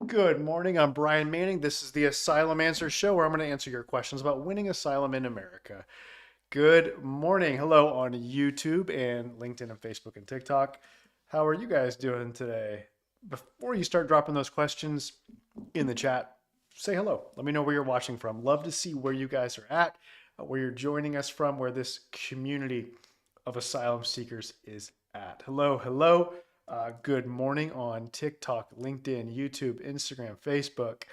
Good morning. I'm Brian Manning. This is the Asylum Answer Show where I'm going to answer your questions about winning asylum in America. Good morning. Hello on YouTube and LinkedIn and Facebook and TikTok. How are you guys doing today? Before you start dropping those questions in the chat, say hello. Let me know where you're watching from. Love to see where you guys are at, where you're joining us from, where this community of asylum seekers is at. Hello, hello. Good morning on TikTok, LinkedIn, YouTube, Instagram, Facebook.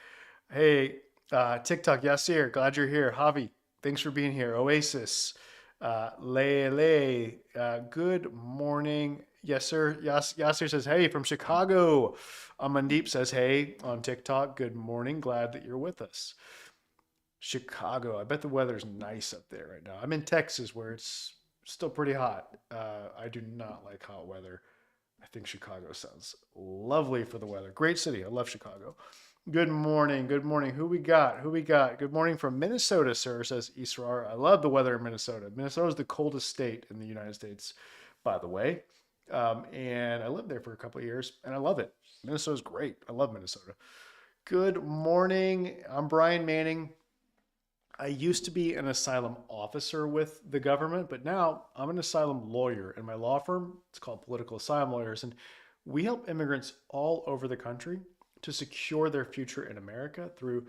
Hey, TikTok, Yasir, glad you're here. Javi, thanks for being here. Oasis, Lele, good morning. Yes, sir. Yasir says, hey, from Chicago. Amandeep says, hey, on TikTok. Good morning. Glad that you're with us. Chicago. I bet the weather's nice up there right now. I'm in Texas where it's still pretty hot. I do not like hot weather. I think Chicago sounds lovely for the weather. Great city. I love Chicago. Good morning. Good morning. Who we got? Who we got? Good morning from Minnesota, sir, says Israr. I love the weather in Minnesota. Minnesota is the coldest state in the United States, by the way. And I lived there for a couple of years and I love it. Minnesota's great. I love Minnesota. Good morning. I'm Brian Manning. I used to be an asylum officer with the government, but now I'm an asylum lawyer in my law firm. It's called Political Asylum Lawyers. And we help immigrants all over the country to secure their future in America through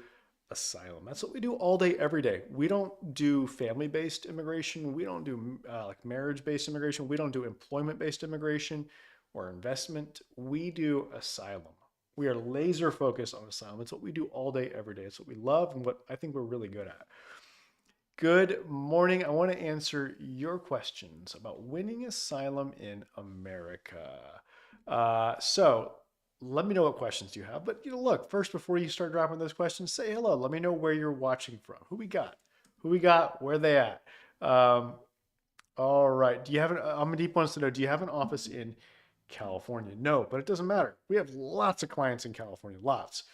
asylum. That's what we do all day, every day. We don't do family based immigration. We don't do like marriage based immigration. We don't do employment based immigration or investment. We do asylum. We are laser focused on asylum. It's what we do all day, every day. It's what we love and what I think we're really good at. Good morning. I want to answer your questions about winning asylum in America. So let me know what questions you have. But look, first before you start dropping those questions, say hello. Let me know where you're watching from. Who we got? Who we got? Where they at? Um, all right. Do you have an? Amandeep wants to know. Do you have an office in California? No, but it doesn't matter. We have lots of clients in California, lots,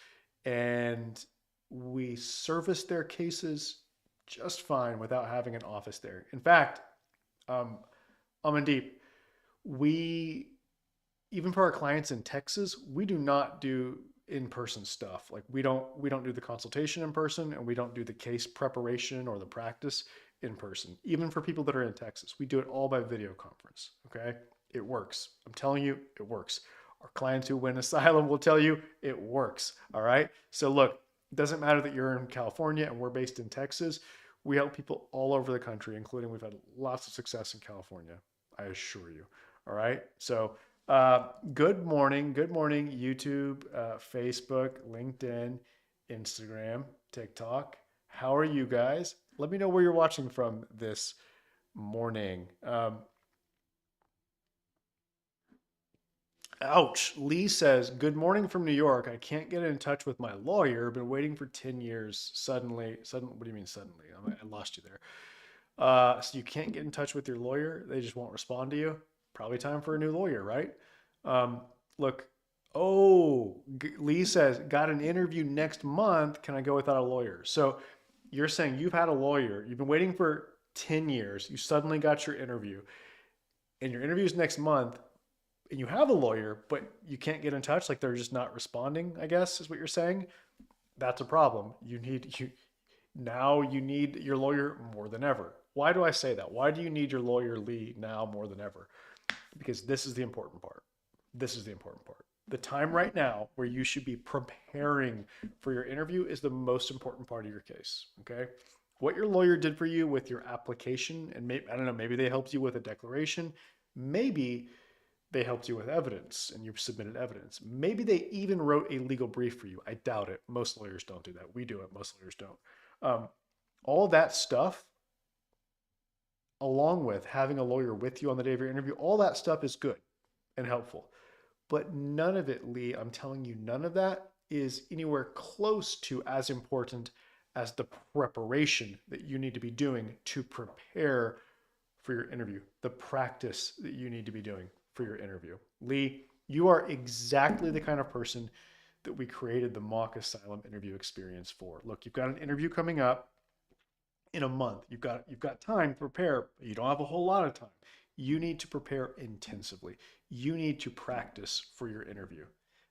and we service their cases just fine without having an office there. In fact, um, Amandeep, we even for our clients in Texas, we do not do in-person stuff. Like we don't do the consultation in person, and we don't do the case preparation or the practice in person. Even for people that are in Texas, we do it all by video conference. Okay, it works. I'm telling you, it works. Our clients who win asylum will tell you it works. All right. So look, it doesn't matter that you're in California and we're based in Texas. We help people all over the country, including we've had lots of success in California. I assure you. All right. So good morning. Good morning, YouTube, Facebook, LinkedIn, Instagram, TikTok. How are you guys? Let me know where you're watching from this morning. Ouch. Lee says, good morning from New York. I can't get in touch with my lawyer. Been waiting for 10 years. What do you mean suddenly? I lost you there. So you can't get in touch with your lawyer. They just won't respond to you. Probably time for a new lawyer, right? Um, look, Lee says, got an interview next month. Can I go without a lawyer? So you're saying you've had a lawyer, you've been waiting for 10 years, you suddenly got your interview, and your interview is next month, and you have a lawyer, but you can't get in touch, like they're just not responding, I guess is what you're saying. That's a problem. You need your lawyer more than ever. Why do I say that? Why do you need your lawyer, Lee, now more than ever? Because this is the important part. This is the important part. The time right now where you should be preparing for your interview is the most important part of your case. Okay. What your lawyer did for you with your application, and maybe, I don't know, maybe they helped you with a declaration. Maybe they helped you with evidence and you've submitted evidence. Maybe they even wrote a legal brief for you. I doubt it. Most lawyers don't do that. We do it. Most lawyers don't. Um, all that stuff, along with having a lawyer with you on the day of your interview, all that stuff is good and helpful. But none of it, Lee, I'm telling you, none of that is anywhere close to as important as the preparation that you need to be doing to prepare for your interview, the practice that you need to be doing for your interview. Lee, you are exactly the kind of person that we created the mock asylum interview experience for. Look, you've got an interview coming up in a month. You've got time to prepare. You don't have a whole lot of time. You need to prepare intensively. You need to practice for your interview.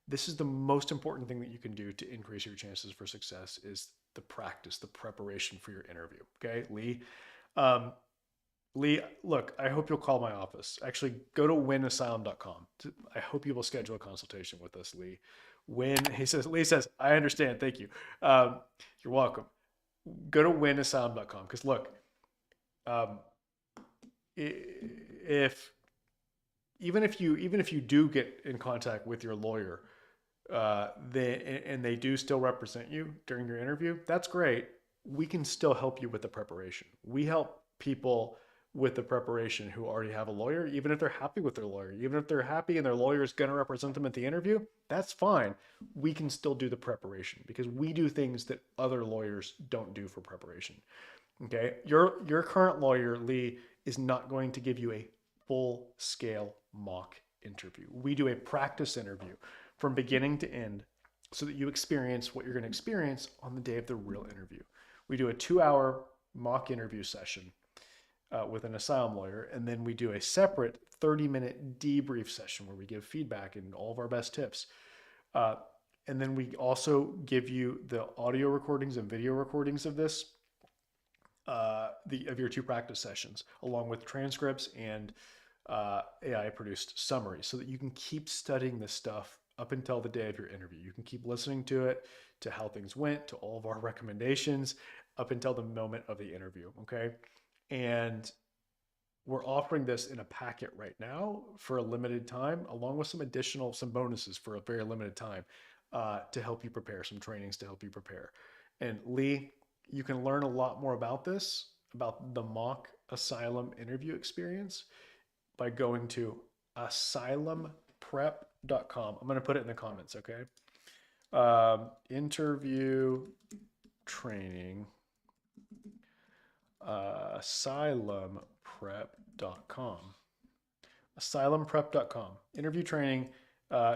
This is the most important thing that you can do to increase your chances for success is the practice, the preparation for your interview. Okay, Lee. Um, Lee, look, I hope you'll call my office. Actually, go to winasylum.com. I hope you will schedule a consultation with us, Lee. Lee says, I understand. Thank you. You're welcome. Go to winasylum.com because look, um, if even if you do get in contact with your lawyer, they do still represent you during your interview, that's great. We can still help you with the preparation. We help people with the preparation who already have a lawyer, even if they're happy with their lawyer, even if they're happy and their lawyer is going to represent them at the interview, that's fine. We can still do the preparation because we do things that other lawyers don't do for preparation. Okay. Your current lawyer, Lee, is not going to give you a full scale mock interview. We do a practice interview from beginning to end so that you experience what you're going to experience on the day of the real interview. We do a 2-hour mock interview session with an asylum lawyer, and then we do a separate 30-minute debrief session where we give feedback and all of our best tips. And then we also give you the audio recordings and video recordings of this, of your 2 practice sessions, along with transcripts and AI produced summaries, so that you can keep studying this stuff up until the day of your interview. You can keep listening to it, to how things went, to all of our recommendations up until the moment of the interview. Okay. And we're offering this in a packet right now for a limited time, along with some bonuses for a very limited time, to help you prepare, some trainings to help you prepare. And Lee, you can learn a lot more about this, about the mock asylum interview experience, by going to asylumprep.com. I'm going to put it in the comments, okay? Interview training, asylumprep.com. Asylumprep.com. Interview training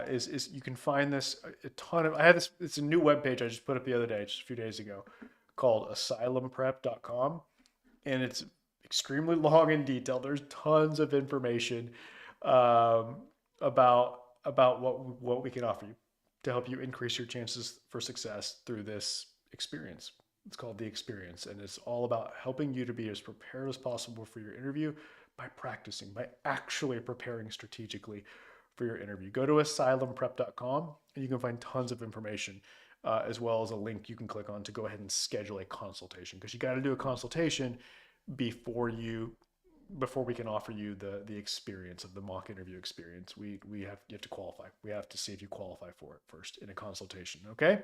is you can find this a ton of. I have this. It's a new webpage I just put up the other day, just a few days ago, called asylumprep.com, and it's extremely long and detailed. There's tons of information about what we can offer you to help you increase your chances for success through this experience. It's called The Experience, and it's all about helping you to be as prepared as possible for your interview by practicing, by actually preparing strategically for your interview. Go to asylumprep.com and you can find tons of information, as well as a link you can click on to go ahead and schedule a consultation, because you got to do a consultation before we can offer you the experience of the mock interview experience. You have to qualify. We have to see if you qualify for it first in a consultation. Okay.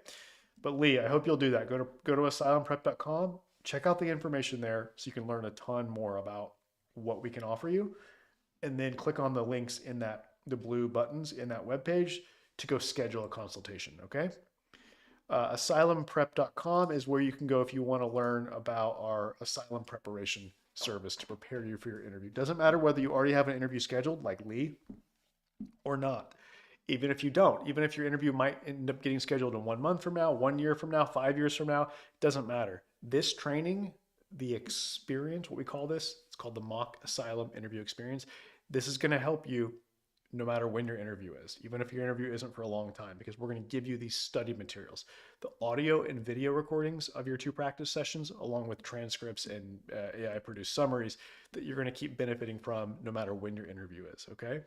But Lee, I hope you'll do that. Go to asylumprep.com, check out the information there so you can learn a ton more about what we can offer you, and then click on the links in the blue buttons in that webpage to go schedule a consultation. Okay. Asylumprep.com is where you can go if you want to learn about our asylum preparation service to prepare you for your interview. Doesn't matter whether you already have an interview scheduled like Lee or not. Even if you don't, even if your interview might end up getting scheduled in 1 month from now, 1 year from now, 5 years from now, doesn't matter. This training, the experience, what we call this, it's called the mock asylum interview experience. This is going to help you no matter when your interview is, even if your interview isn't for a long time, because we're going to give you these study materials, the audio and video recordings of your 2 practice sessions, along with transcripts and AI produced summaries that you're going to keep benefiting from no matter when your interview is. Okay.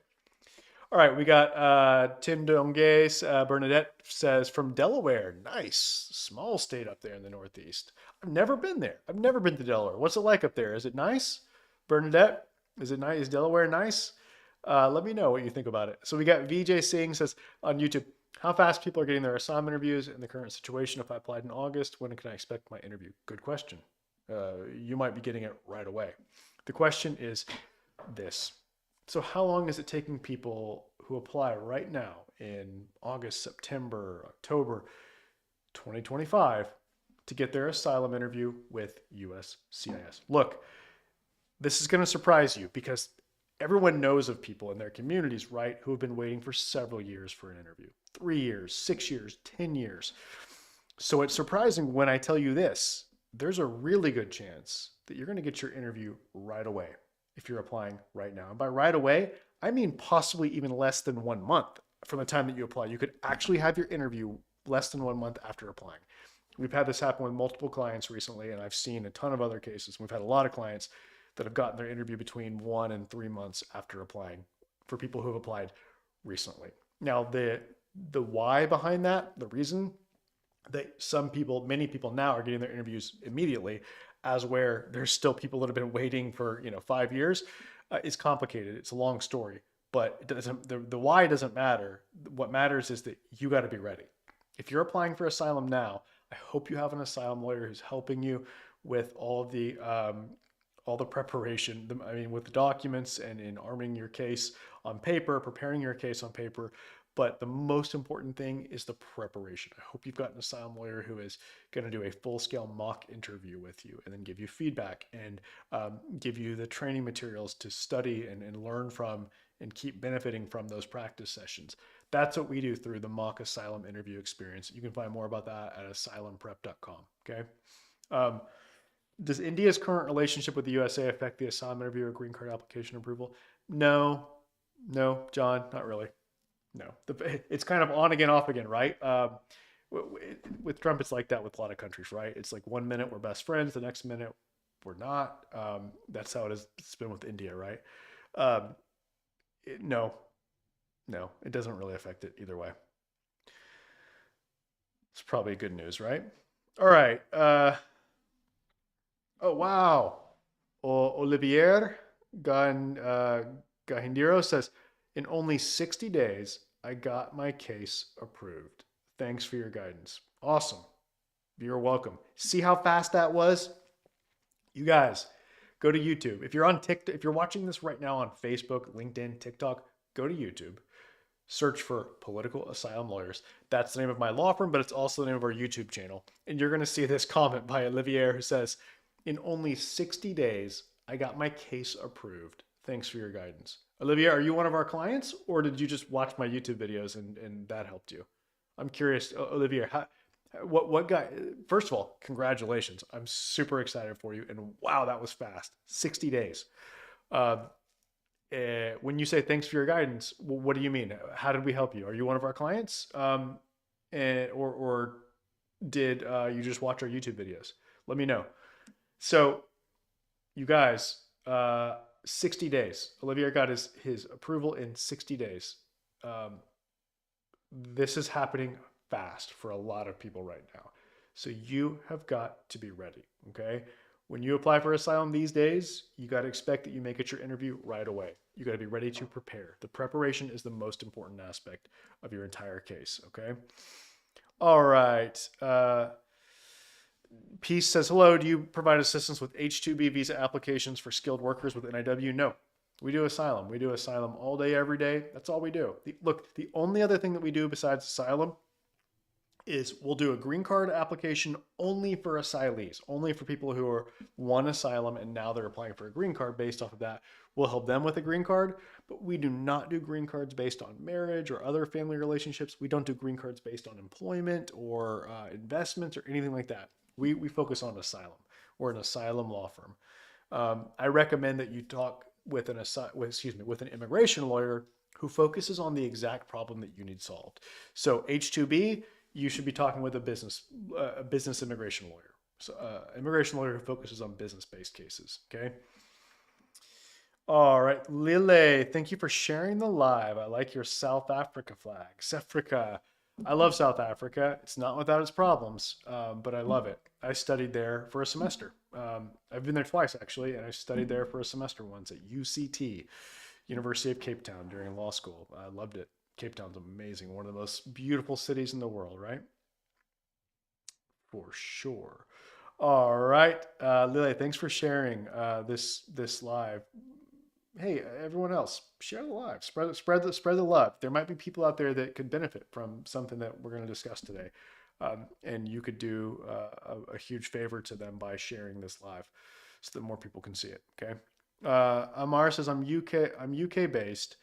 All right, we got Tim Dongays. Bernadette says, from Delaware. Nice. Small state up there in the Northeast. I've never been there. I've never been to Delaware. What's it like up there? Is it nice? Bernadette, is it nice? Is Delaware nice? Let me know what you think about it. So we got VJ Singh says on YouTube, how fast people are getting their assignment interviews in the current situation. If I applied in August, when can I expect my interview? Good question. You might be getting it right away. The question is this. So how long is it taking people who apply right now in August, September, October 2025 to get their asylum interview with USCIS? Look, this is going to surprise you because everyone knows of people in their communities, right, who have been waiting for several years for an interview. 3 years, 6 years, 10 years. So it's surprising when I tell you this. There's a really good chance that you're going to get your interview right away if you're applying right now. And by right away, I mean possibly even less than 1 month. from the time that you apply. You could actually have your interview less than 1 month after applying. We've had this happen with multiple clients recently, and I've seen a ton of other cases. We've had a lot of clients that have gotten their interview between 1 and 3 months after applying for people who have applied recently. Now, the why behind that, the reason that some people, many people now are getting their interviews immediately, as where there's still people that have been waiting for 5 years, is complicated. It's a long story, but it doesn't. The why doesn't matter. What matters is that you got to be ready. If you're applying for asylum now, I hope you have an asylum lawyer who's helping you with all the preparation. I mean, with the documents and in arming your case on paper, preparing your case on paper. But the most important thing is the preparation. I hope you've got an asylum lawyer who is going to do a full-scale mock interview with you and then give you feedback and give you the training materials to study and learn from and keep benefiting from those practice sessions. That's what we do through the mock asylum interview experience. You can find more about that at asylumprep.com. Okay. Does India's current relationship with the USA affect the asylum interview or green card application approval? No, John, not really. No, it's kind of on again, off again, right? With Trump, it's like that with a lot of countries, right? It's like 1 minute we're best friends, the next minute we're not. That's how it's been with India, right? Um, no, it doesn't really affect it either way. It's probably good news, right? All right. Oh, wow. Olivier Gahindiro says, in only 60 days, I got my case approved. Thanks for your guidance. Awesome. You're welcome. See how fast that was? You guys, go to YouTube. If you're on TikTok, if you're watching this right now on Facebook, LinkedIn, TikTok, go to YouTube. Search for Political Asylum Lawyers. That's the name of my law firm, but it's also the name of our YouTube channel. And you're going to see this comment by Olivier who says, in only 60 days, I got my case approved. Thanks for your guidance. Olivier, are you one of our clients or did you just watch my YouTube videos and that helped you? I'm curious, Olivier, what guy, first of all, congratulations. I'm super excited for you. And wow, that was fast. 60 days. Uh, when you say thanks for your guidance, what do you mean? How did we help you? Are you one of our clients? Or did you just watch our YouTube videos? Let me know. So, you guys, 60 days. Olivier got his approval in 60 days. Um, this is happening fast for a lot of people right now. So you have got to be ready, okay? When you apply for asylum these days, you got to expect that you make it your interview right away. You got to be ready to prepare. The preparation is the most important aspect of your entire case, okay? All right. Peace says, hello, do you provide assistance with H-2B visa applications for skilled workers with NIW? No. We do asylum. We do asylum all day, every day. That's all we do. Look, the only other thing that we do besides asylum is we'll do a green card application only for asylees, only for people who are won asylum and now they're applying for a green card based off of that. We'll help them with a green card, but we do not do green cards based on marriage or other family relationships. We don't do green cards based on employment or investments or anything like that. We focus on asylum. We're an asylum law firm. I recommend that you talk with an immigration lawyer who focuses on the exact problem that you need solved. So H-2B, you should be talking with a business immigration lawyer. So immigration lawyer who focuses on business-based cases. Okay. All right, Lille, thank you for sharing the live. I like your South Africa flag. Africa. I love South Africa. It's not without its problems, but I love it. I studied there for a semester. I've been there twice, actually, and I studied there for a semester once at UCT, University of Cape Town, during law school. I loved it. Cape Town's amazing. One of the most beautiful cities in the world, right? For sure. All right, Lily, thanks for sharing this live. Hey, everyone else, share the live, spread the love. There might be people out there that could benefit from something that we're going to discuss today, and you could do a huge favor to them by sharing this live, so that more people can see it. Okay. Amar says, I'm UK based.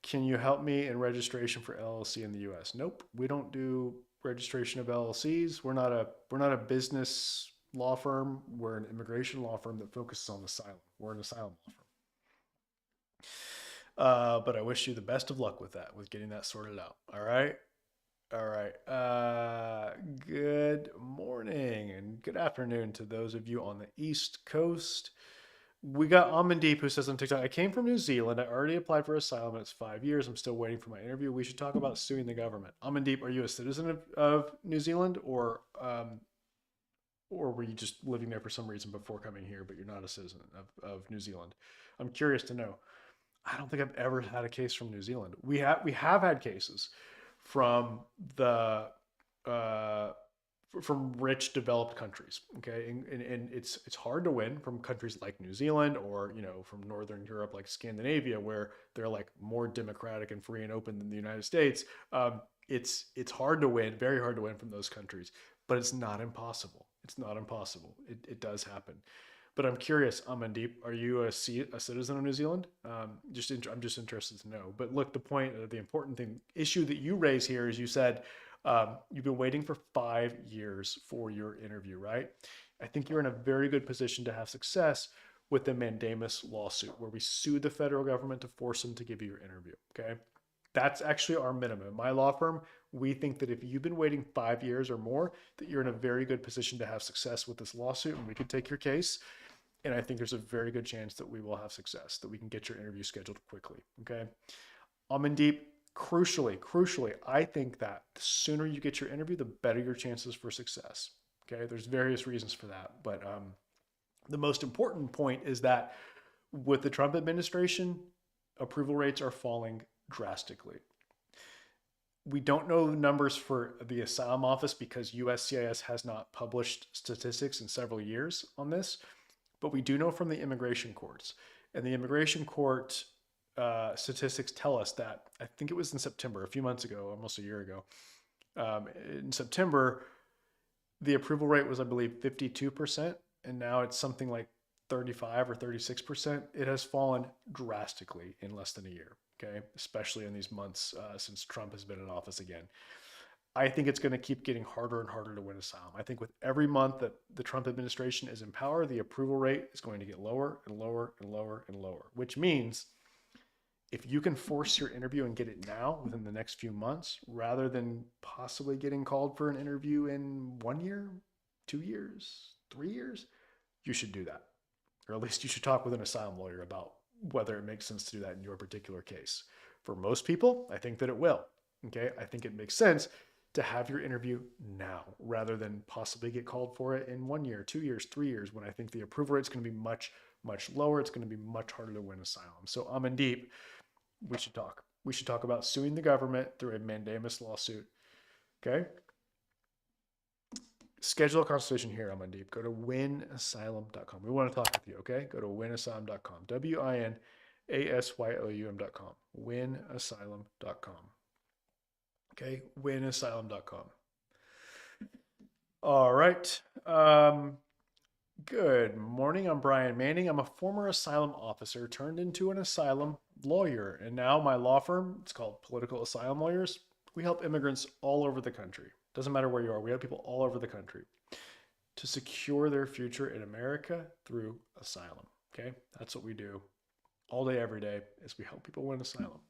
Can you help me in registration for LLC in the US? Nope, we don't do registration of LLCs. We're not a business law firm. We're an immigration law firm that focuses on asylum. We're an asylum law firm. But I wish you the best of luck with that, with getting that sorted out. All right. All right. Good morning and good afternoon to those of you on the East Coast. We got Amandeep who says on TikTok, I came from New Zealand. I already applied for asylum and it's 5 years. I'm still waiting for my interview. We should talk about suing the government. Amandeep, are you a citizen of New Zealand or were you just living there for some reason before coming here, but you're not a citizen of New Zealand? I'm curious to know. I don't think I've ever had a case from New Zealand. We have had cases from the uh, from rich developed countries. Okay, and it's hard to win from countries like New Zealand or from Northern Europe like Scandinavia where they're like more democratic and free and open than the United States. It's hard to win, very hard to win from those countries, but it's not impossible. It's not impossible. It does happen. But I'm curious, Amandeep, are you a citizen of New Zealand? I'm just interested to know. But look, the important issue that you raise here is you said you've been waiting for 5 years for your interview, right? I think you're in a very good position to have success with the mandamus lawsuit, where we sue the federal government to force them to give you your interview. Okay, that's actually our minimum. My law firm, we think that if you've been waiting 5 years or more, that you're in a very good position to have success with this lawsuit, and we could take your case. And I think there's a very good chance that we will have success, that we can get your interview scheduled quickly. Okay. Amandeep, crucially, I think that the sooner you get your interview, the better your chances for success. Okay. There's various reasons for that. But the most important point is that with the Trump administration, approval rates are falling drastically. We don't know the numbers for the asylum office because USCIS has not published statistics in several years on this. But we do know from the immigration courts, and the immigration court statistics tell us that I think it was in September, a few months ago, almost a year ago. In September, the approval rate was, I believe, 52%, and now it's something like 35 or 36%. It has fallen drastically in less than a year, okay? Especially in these months since Trump has been in office again. I think it's going to keep getting harder and harder to win asylum. I think with every month that the Trump administration is in power, the approval rate is going to get lower and lower and lower and lower, which means if you can force your interview and get it now within the next few months, rather than possibly getting called for an interview in 1 year, 2 years, 3 years, you should do that. Or at least you should talk with an asylum lawyer about whether it makes sense to do that in your particular case. For most people, I think that it will. Okay, I think it makes sense to have your interview now rather than possibly get called for it in 1 year, 2 years, 3 years, when I think the approval rate is going to be much, much lower. It's going to be much harder to win asylum. So Amandeep, we should talk. We should talk about suing the government through a mandamus lawsuit. Okay? Schedule a consultation here, Amandeep. Go to winasylum.com. We want to talk with you, okay? Go to winasylum.com. WINASYOUM.com. Winasylum.com. Okay, winasylum.com. All right. Good morning. I'm Brian Manning. I'm a former asylum officer turned into an asylum lawyer. And now my law firm, it's called Political Asylum Lawyers. We help immigrants all over the country. Doesn't matter where you are. We help people all over the country to secure their future in America through asylum. Okay, that's what we do all day, every day, is we help people win asylum.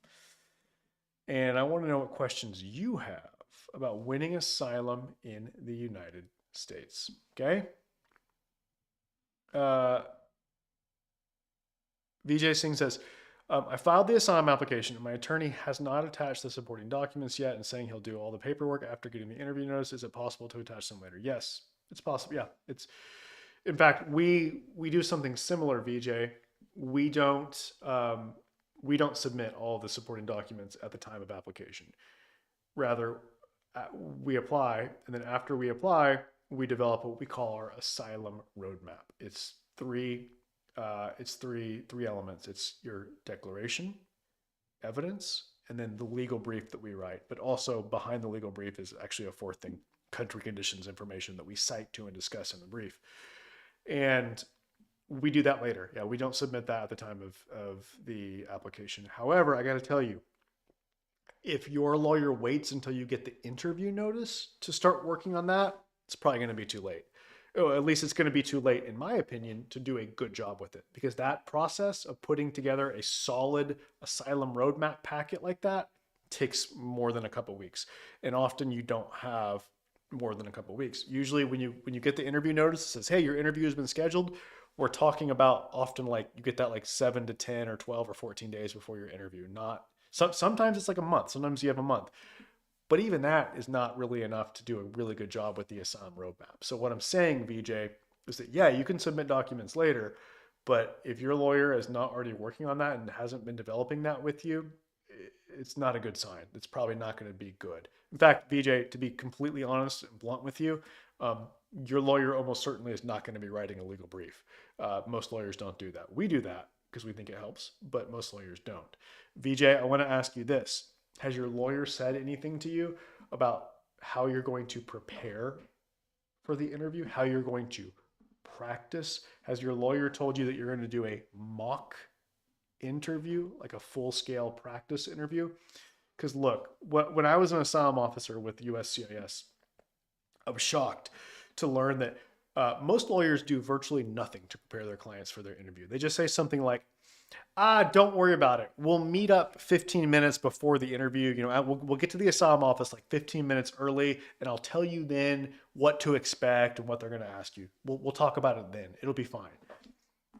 And I want to know what questions you have about winning asylum in the United States. Okay. Vijay Singh says, I filed the asylum application and my attorney has not attached the supporting documents yet and saying he'll do all the paperwork after getting the interview notice. Is it possible to attach them later? Yes, it's possible. Yeah, it's, in fact, we do something similar, Vijay. We don't submit all of the supporting documents at the time of application. Rather, we apply, and then after we apply, we develop what we call our asylum roadmap. It's three elements. It's your declaration, evidence, and then the legal brief that we write. But also behind the legal brief is actually a fourth thing, country conditions information that we cite to and discuss in the brief. And we do that later. Yeah, we don't submit that at the time of the application. However, I got to tell you, if your lawyer waits until you get the interview notice to start working on that, it's probably going to be too late. or at least it's going to be too late, in my opinion, to do a good job with it, because that process of putting together a solid asylum roadmap packet like that takes more than a couple weeks, and often you don't have more than a couple weeks. Usually, when you get the interview notice, it says, "Hey, your interview has been scheduled." We're talking about often like you get that like 7 to 10 or 12 or 14 days before your interview. Not sometimes it's like a month. Sometimes you have a month. But even that is not really enough to do a really good job with the asylum roadmap. So what I'm saying, VJ, is that yeah, you can submit documents later, but if your lawyer is not already working on that and hasn't been developing that with you, it's not a good sign. It's probably not going to be good. In fact, VJ, to be completely honest and blunt with you, your lawyer almost certainly is not going to be writing a legal brief. Most lawyers don't do that. We do that because we think it helps, but most lawyers don't. VJ, I want to ask you this. Has your lawyer said anything to you about how you're going to prepare for the interview, how you're going to practice? Has your lawyer told you that you're going to do a mock interview, like a full scale practice interview? Because look, when I was an asylum officer with USCIS, I was shocked to learn that most lawyers do virtually nothing to prepare their clients for their interview. They just say something like, don't worry about it. We'll meet up 15 minutes before the interview. We'll get to the asylum office like 15 minutes early, and I'll tell you then what to expect and what they're going to ask you. We'll talk about it then. It'll be fine.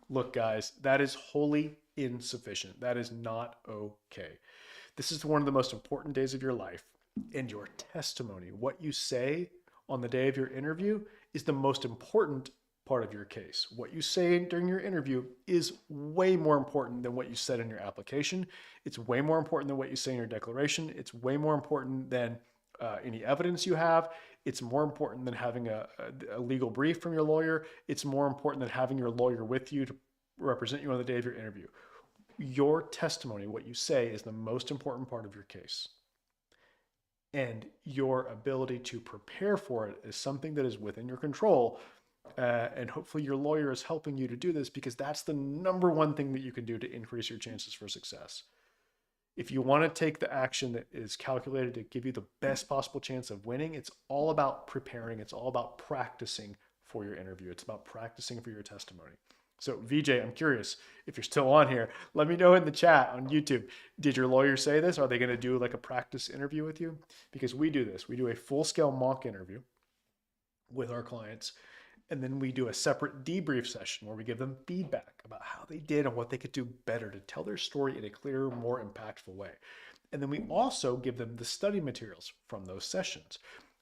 Look, guys, that is wholly insufficient. That is not okay. This is one of the most important days of your life, and your testimony, what you say on the day of your interview, is the most important part of your case. What you say during your interview is way more important than what you said in your application. It's way more important than what you say in your declaration. It's way more important than any evidence you have. It's more important than having a legal brief from your lawyer. It's more important than having your lawyer with you to represent you on the day of your interview. Your testimony, what you say, is the most important part of your case. And your ability to prepare for it is something that is within your control. And hopefully your lawyer is helping you to do this, because that's the number one thing that you can do to increase your chances for success. If you want to take the action that is calculated to give you the best possible chance of winning, it's all about preparing. It's all about practicing for your interview. It's about practicing for your testimony. So VJ, I'm curious if you're still on here. Let me know in the chat on YouTube. Did your lawyer say this? Are they going to do like a practice interview with you? Because we do this. We do a full-scale mock interview with our clients. And then we do a separate debrief session where we give them feedback about how they did and what they could do better to tell their story in a clearer, more impactful way. And then we also give them the study materials from those sessions.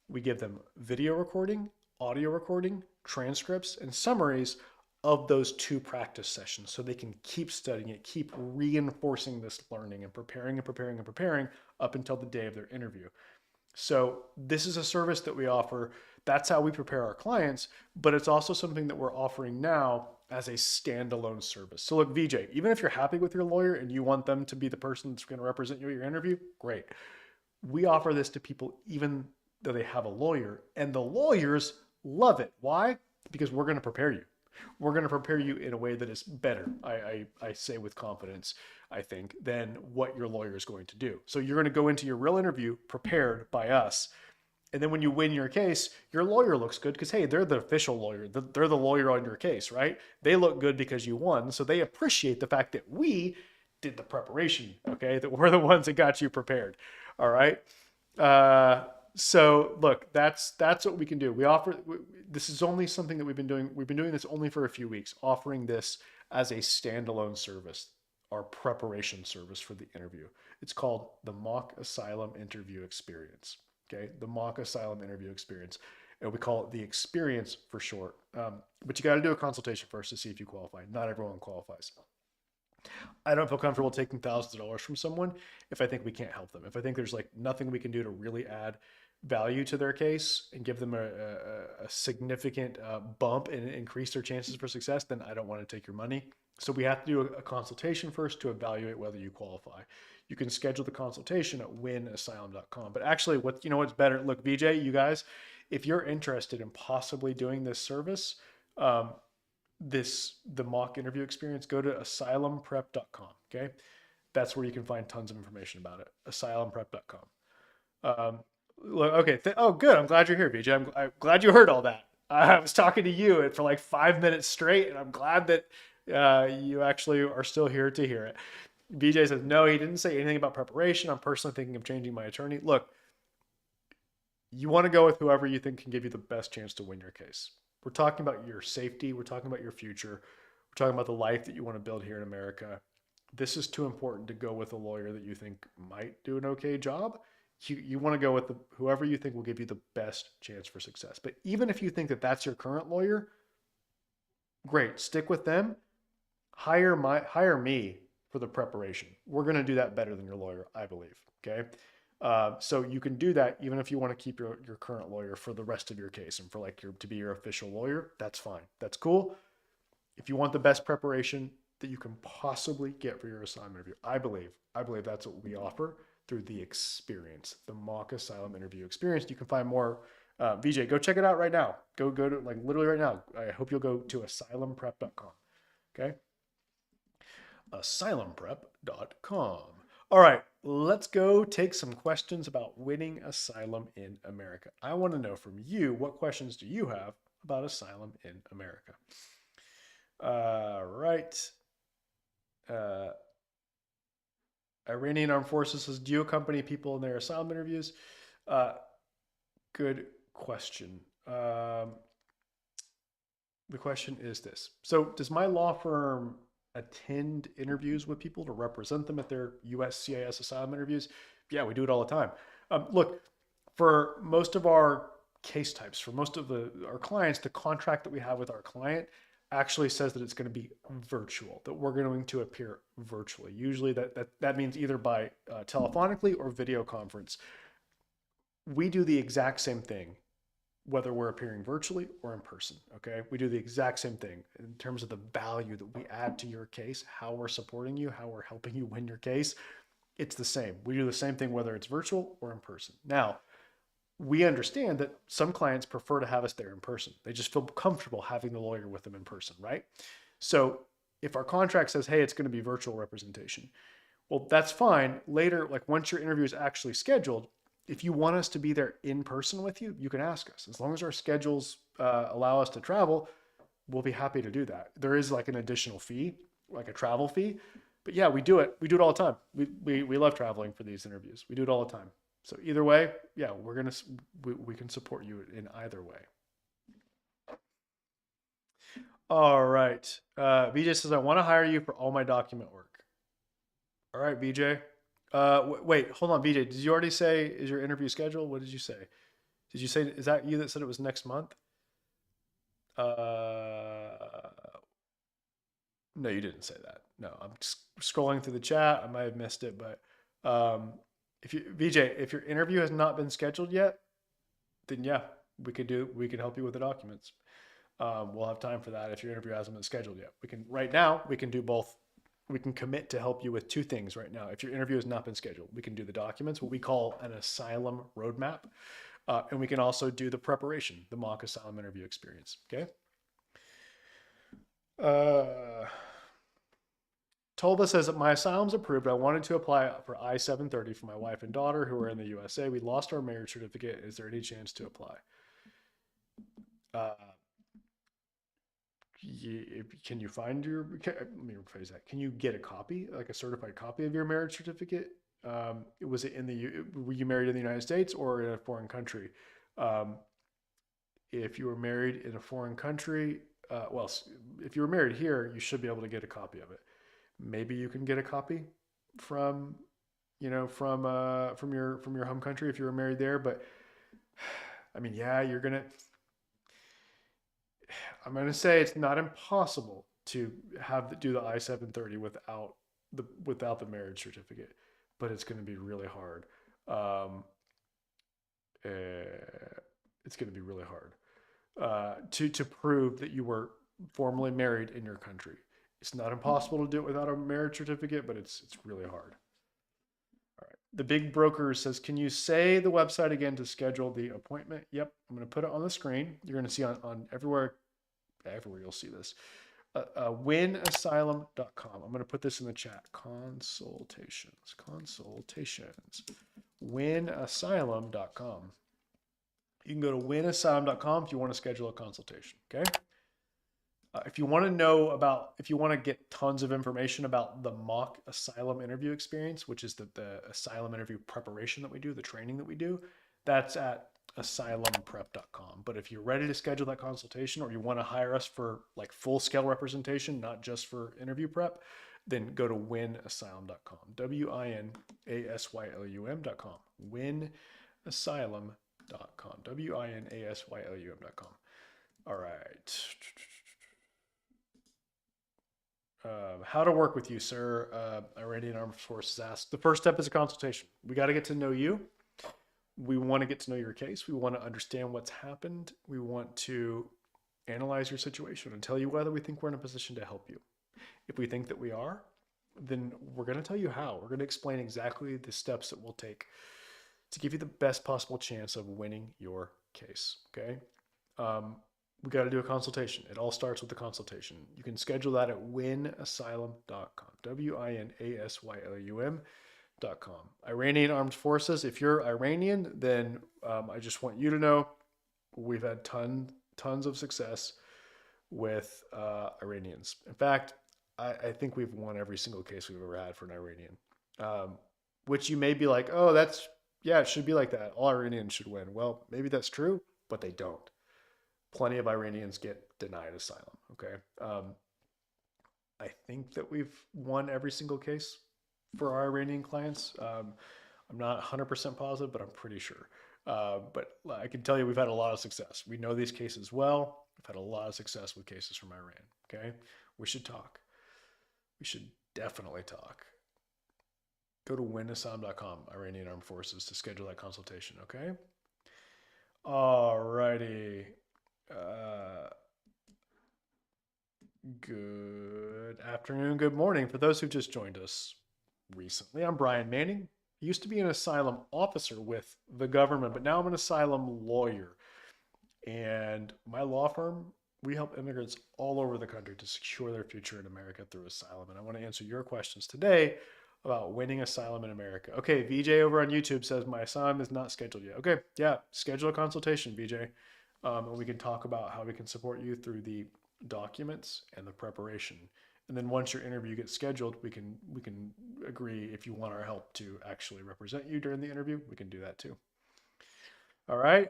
We give them video recording, audio recording, transcripts, and summaries of those 2 practice sessions, so they can keep studying it, keep reinforcing this learning and preparing and preparing and preparing up until the day of their interview. So this is a service that we offer. That's how we prepare our clients, but it's also something that we're offering now as a standalone service. So look, VJ, even if you're happy with your lawyer and you want them to be the person that's going to represent you at your interview, great. We offer this to people even though they have a lawyer, and the lawyers love it. Why? Because we're going to prepare you. We're going to prepare you in a way that is better, I say with confidence, I think, than what your lawyer is going to do. So you're going to go into your real interview prepared by us. And then when you win your case, your lawyer looks good because, hey, they're the official lawyer. They're the lawyer on your case, right? They look good because you won. So they appreciate the fact that we did the preparation, okay? That we're the ones that got you prepared, all right? So look, that's what we can do. This is only something that we've been doing. We've been doing this only for a few weeks, offering this as a standalone service, our preparation service for the interview. It's called the Mock Asylum Interview Experience. Okay, the Mock Asylum Interview Experience, and we call it the Experience for short. But you got to do a consultation first to see if you qualify. Not everyone qualifies. I don't feel comfortable taking thousands of dollars from someone if I think we can't help them. If I think there's like nothing we can do to really add value to their case and give them a significant bump and increase their chances for success, then I don't want to take your money. So we have to do a consultation first to evaluate whether you qualify. You can schedule the consultation at winasylum.com. But actually, what's better? Look, VJ, you guys, if you're interested in possibly doing this service, the mock interview experience, go to asylumprep.com. Okay, that's where you can find tons of information about it. Asylumprep.com. Okay. Oh, good. I'm glad you're here, VJ. I'm glad you heard all that. I was talking to you for like 5 minutes straight, and I'm glad that you actually are still here to hear it. BJ says, no, he didn't say anything about preparation. I'm personally thinking of changing my attorney. Look, you want to go with whoever you think can give you the best chance to win your case. We're talking about your safety. We're talking about your future. We're talking about the life that you want to build here in America. This is too important to go with a lawyer that you think might do an okay job. You want to go with whoever you think will give you the best chance for success. But even if you think that that's your current lawyer, great, stick with them. Hire me for the preparation. We're going to do that better than your lawyer, I believe. Okay. So you can do that even if you want to keep your current lawyer for the rest of your case and for like to be your official lawyer. That's fine. That's cool. If you want the best preparation that you can possibly get for your assignment interview, I believe that's what we offer through the experience, the mock asylum interview experience. You can find more. VJ, go check it out right now. Go to like literally right now. I hope you'll go to asylumprep.com. Okay. Asylumprep.com. All right, let's go take some questions about winning asylum in America. I want to know from you, what questions do you have about asylum in America? Right. Iranian Armed Forces says, do you accompany people in their asylum interviews? Good question. The question is this. So does my law firm attend interviews with people to represent them at their USCIS asylum interviews? Yeah, we do it all the time. Look, for most of our case types, for most of our clients, the contract that we have with our client actually says that it's going to be virtual, that we're going to appear virtually. Usually that means either by telephonically or video conference. We do the exact same thing whether we're appearing virtually or in person. Okay. We do the exact same thing in terms of the value that we add to your case, how we're supporting you, how we're helping you win your case. It's the same. We do the same thing whether it's virtual or in person. Now, we understand that some clients prefer to have us there in person. They just feel comfortable having the lawyer with them in person, right? So if our contract says, hey, it's going to be virtual representation, well, that's fine. Later, like once your interview is actually scheduled, if you want us to be there in person with you, you can ask us. As long as our schedules allow us to travel, we'll be happy to do that. There is like an additional fee, like a travel fee. But yeah, we do it. We do it all the time. We love traveling for these interviews. We do it all the time. So either way, yeah, we can support you in either way. All right. VJ says, I want to hire you for all my document work. All right, VJ. Wait, hold on, VJ. Did you already say is your interview scheduled? What did you say? Did you say is that you that said it was next month? Uh, no, you didn't say that. No, I'm just scrolling through the chat. I might have missed it, but if you VJ, if your interview has not been scheduled yet, then yeah, we can help you with the documents. We'll have time for that if your interview hasn't been scheduled yet. We can right now we can do both. We can commit to help you with two things right now. If your interview has not been scheduled, we can do the documents, what we call an asylum roadmap, and we can also do the preparation, the mock asylum interview experience. Okay. Tolba says that my asylum's approved. I wanted to apply for I-730 for my wife and daughter who are in the USA. We lost our marriage certificate. Is there any chance to apply? Uh, can you find let me rephrase that. Can you get a copy, like a certified copy of your marriage certificate? Was it were you married in the United States or in a foreign country? Um, if you were married in a foreign country, well, if you were married here, you should be able to get a copy of it. Maybe you can get a copy from, from your home country if you were married there. But I mean, yeah, I'm gonna say it's not impossible to do the I-730 without the marriage certificate, but it's going to be really hard. Um, it's going to be really hard to prove that you were formally married in your country. It's not impossible to do it without a marriage certificate, but it's really hard. All right. The big broker says, can you say the website again to schedule the appointment? Yep. I'm going to put it on the screen. You're going to see on everywhere you'll see this. Winasylum.com. I'm going to put this in the chat. Consultations. Winasylum.com. You can go to winasylum.com if you want to schedule a consultation. Okay. If you want to know about, if you want to get tons of information about the mock asylum interview experience, which is the asylum interview preparation that we do, the training that we do, that's at asylumprep.com. But if you're ready to schedule that consultation or you want to hire us for like full scale representation, not just for interview prep, then go to winasylum.com. WINASYLUM.com. Winasylum.com. WINASYLUM.com. All right. How to work with you, sir? Iranian Armed Forces asked. The first step is a consultation. We got to get to know you. We want to get to know your case. We want to understand what's happened. We want to analyze your situation and tell you whether we think we're in a position to help you. If we think that we are, then we're going to tell you how. We're going to explain exactly the steps that we'll take to give you the best possible chance of winning your case. Okay. We got to do a consultation. It all starts with the consultation. You can schedule that at winasylum.com. WINASYLUM.com. Iranian Armed Forces. If you're Iranian, then I just want you to know we've had tons of success with Iranians. In fact, I think we've won every single case we've ever had for an Iranian. Which you may be like, oh, yeah, it should be like that. All Iranians should win. Well, maybe that's true, but they don't. Plenty of Iranians get denied asylum. Okay. I think that we've won every single case for our Iranian clients. I'm not 100% positive, but I'm pretty sure. But I can tell you we've had a lot of success. We know these cases well. We've had a lot of success with cases from Iran. Okay. We should talk. We should definitely talk. Go to winasylum.com, Iranian Armed Forces, to schedule that consultation. Okay. All righty. Good afternoon, good morning. For those who just joined us recently, I'm Brian Manning. I used to be an asylum officer with the government, but now I'm an asylum lawyer. And my law firm, we help immigrants all over the country to secure their future in America through asylum. And I want to answer your questions today about winning asylum in America. Okay, VJ over on YouTube says my asylum is not scheduled yet. Okay, yeah, schedule a consultation, VJ. And we can talk about how we can support you through the documents and the preparation. And then once your interview gets scheduled, we can agree if you want our help to actually represent you during the interview. We can do that too. All right.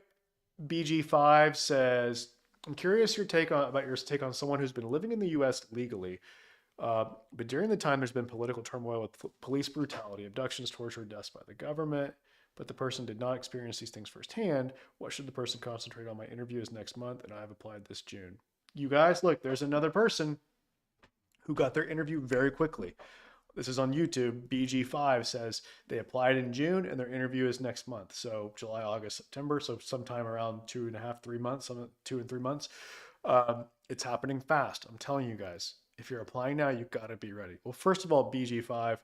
BG5 says, I'm curious about your take on someone who's been living in the U.S. legally, but during the time there's been political turmoil with police brutality, abductions, torture, deaths by the government, but the person did not experience these things firsthand. What should the person concentrate on? My interview is next month, and I've applied this June. You guys, look, there's another person who got their interview very quickly. This is on YouTube. BG5 says they applied in June, and their interview is next month. So July, August, September. So sometime around 2.5, 3 months, 2 and 3 months. It's happening fast. I'm telling you guys, if you're applying now, you've got to be ready. Well, first of all, BG5,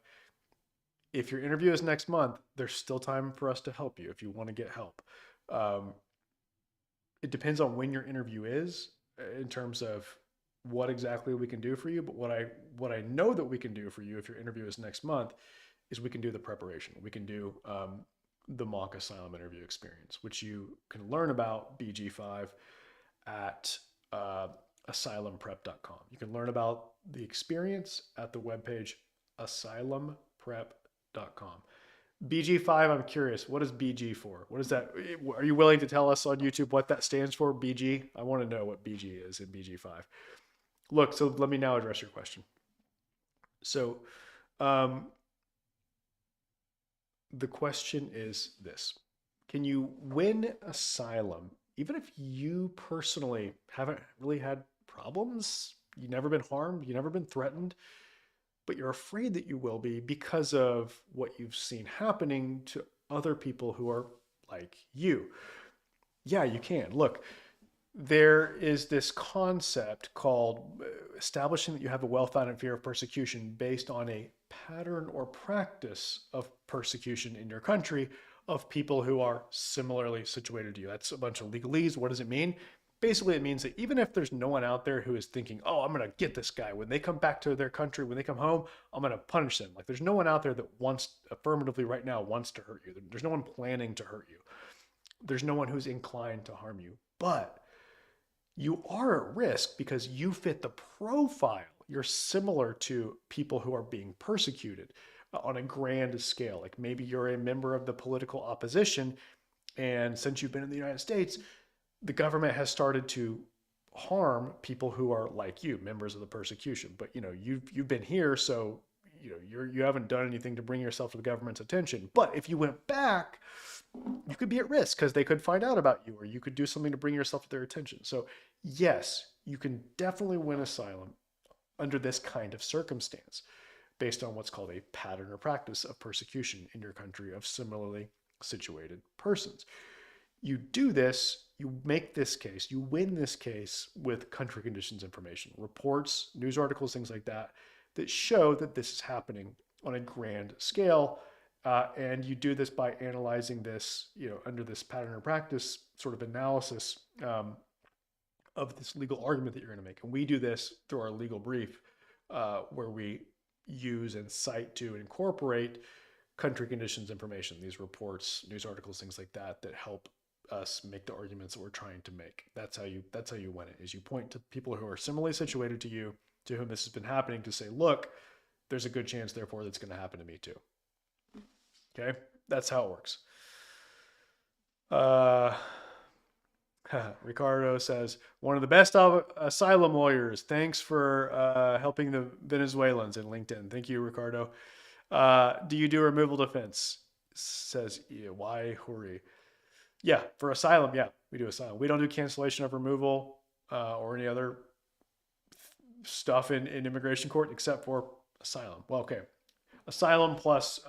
if your interview is next month, there's still time for us to help you if you want to get help. It depends on when your interview is in terms of what exactly we can do for you. But what I know that we can do for you if your interview is next month is we can do the preparation. We can do the mock asylum interview experience, which you can learn about BG5 at asylumprep.com. You can learn about the experience at the webpage asylumprep.com. BG5, I'm curious, what is BG for? What is that? Are you willing to tell us on YouTube what that stands for, BG? I want to know what BG is in BG5. Look, so let me now address your question. So the question is this. Can you win asylum even if you personally haven't really had problems? You've never been harmed, you've never been threatened, but you're afraid that you will be because of what you've seen happening to other people who are like you. Yeah, you can. Look, there is this concept called establishing that you have a well-founded fear of persecution based on a pattern or practice of persecution in your country of people who are similarly situated to you. That's a bunch of legalese. What does it mean? Basically, it means that even if there's no one out there who is thinking, oh, I'm going to get this guy when they come back to their country, when they come home, I'm going to punish them. Like there's no one out there that wants affirmatively right now wants to hurt you. There's no one planning to hurt you. There's no one who's inclined to harm you. But you are at risk because you fit the profile. You're similar to people who are being persecuted on a grand scale. Like maybe you're a member of the political opposition, and since you've been in the United States, the government has started to harm people who are like you, members of the persecution. But you've been here, so you haven't done anything to bring yourself to the government's attention. But if you went back, you could be at risk because they could find out about you, or you could do something to bring yourself to their attention. So yes, you can definitely win asylum under this kind of circumstance based on what's called a pattern or practice of persecution in your country of similarly situated persons. You do this, you make this case, you win this case with country conditions information, reports, news articles, things like that, that show that this is happening on a grand scale. And you do this by analyzing this, under this pattern or practice sort of analysis of this legal argument that you're going to make. And we do this through our legal brief, where we use and cite to incorporate country conditions information, these reports, news articles, things like that, that help us make the arguments that we're trying to make. That's how you win it, is you point to people who are similarly situated to you, to whom this has been happening, to say, look, there's a good chance, therefore, that's going to happen to me too. Okay, that's how it works. Ricardo says, one of the best asylum lawyers. Thanks for helping the Venezuelans in LinkedIn. Thank you, Ricardo. Do you do removal defense? Says, yeah, why hurry? Yeah, for asylum, yeah, we do asylum. We don't do cancellation of removal or any other stuff in immigration court except for asylum. Well, okay. Asylum plus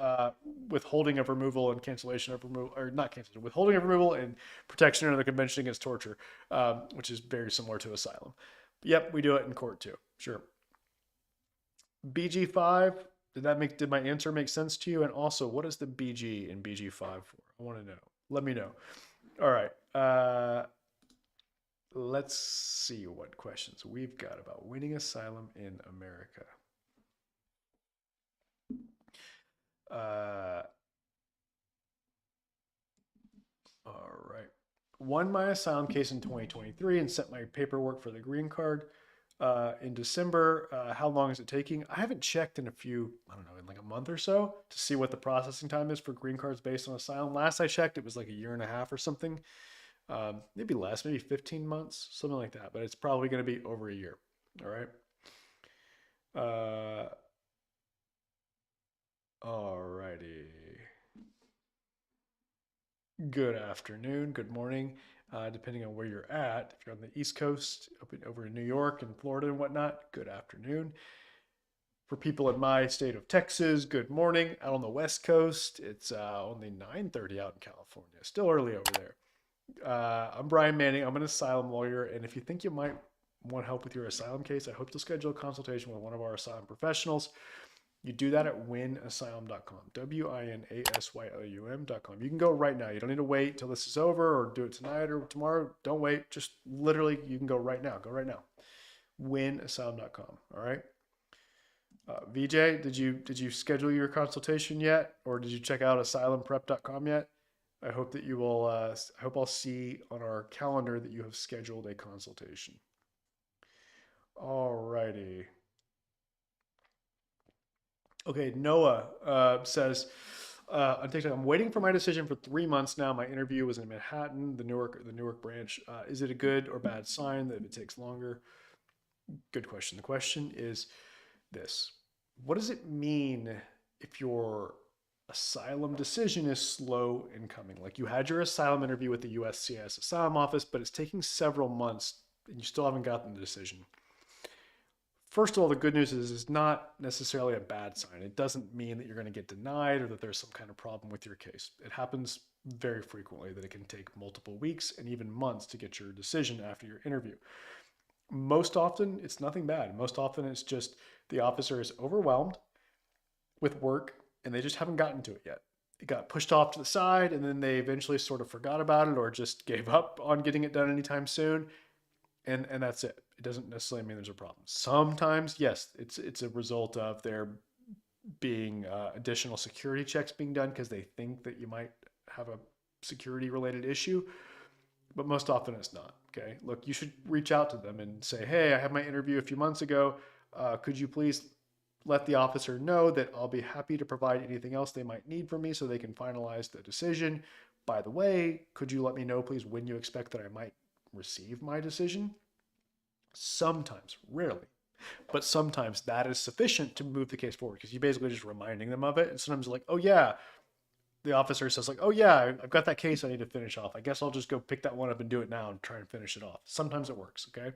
withholding of removal and cancellation of removal, or not cancellation, withholding of removal and protection under the Convention Against Torture, which is very similar to asylum. Yep, we do it in court too. Sure. BG5, did my answer make sense to you? And also, what is the BG in BG5 for? I want to know. Let me know. All right. Let's see what questions we've got about winning asylum in America. All right. Won my asylum case in 2023 and sent my paperwork for the green card in December. How long is it taking? I haven't checked in in like a month or so to see what the processing time is for green cards based on asylum. Last I checked, it was like a year and a half or something. Maybe less, maybe 15 months, something like that. But it's probably going to be over a year. All right. All righty. Good afternoon, good morning, depending on where you're at. If you're on the East Coast, over in New York and Florida and whatnot, good afternoon. For people in my state of Texas, good morning. Out on the West Coast, it's only 9:30 out in California. Still early over there. I'm Brian Manning. I'm an asylum lawyer, and if you think you might want help with your asylum case, I hope to schedule a consultation with one of our asylum professionals. You do that at winasylum.com, WINASYLUM.com. You can go right now. You don't need to wait till this is over or do it tonight or tomorrow. Don't wait. Just literally, you can go right now. Go right now. Winasylum.com. All right. VJ, did you schedule your consultation yet, or did you check out asylumprep.com yet? I hope that you will. I hope I'll see on our calendar that you have scheduled a consultation. All righty. Okay, Noah says on TikTok, I'm waiting for my decision for 3 months now. My interview was in Manhattan, the Newark branch. Is it a good or bad sign that it takes longer? Good question. The question is this: what does it mean if your asylum decision is slow in coming? Like you had your asylum interview with the USCIS asylum office, but it's taking several months and you still haven't gotten the decision. First of all, the good news is it's not necessarily a bad sign. It doesn't mean that you're going to get denied or that there's some kind of problem with your case. It happens very frequently that it can take multiple weeks and even months to get your decision after your interview. Most often, it's nothing bad. Most often, it's just the officer is overwhelmed with work and they just haven't gotten to it yet. It got pushed off to the side and then they eventually sort of forgot about it or just gave up on getting it done anytime soon. And that's it. It doesn't necessarily mean there's a problem. Sometimes, yes, it's a result of there being additional security checks being done because they think that you might have a security related issue, but most often it's not. Okay. Look, you should reach out to them and say, hey, I had my interview a few months ago. Could you please let the officer know that I'll be happy to provide anything else they might need from me so they can finalize the decision. By the way, could you let me know, please, when you expect that I might receive my decision? Sometimes, rarely, but sometimes that is sufficient to move the case forward because you're basically just reminding them of it. And sometimes like, oh yeah, the officer says like, oh yeah, I've got that case I need to finish off. I guess I'll just go pick that one up and do it now and try and finish it off. Sometimes it works. Okay.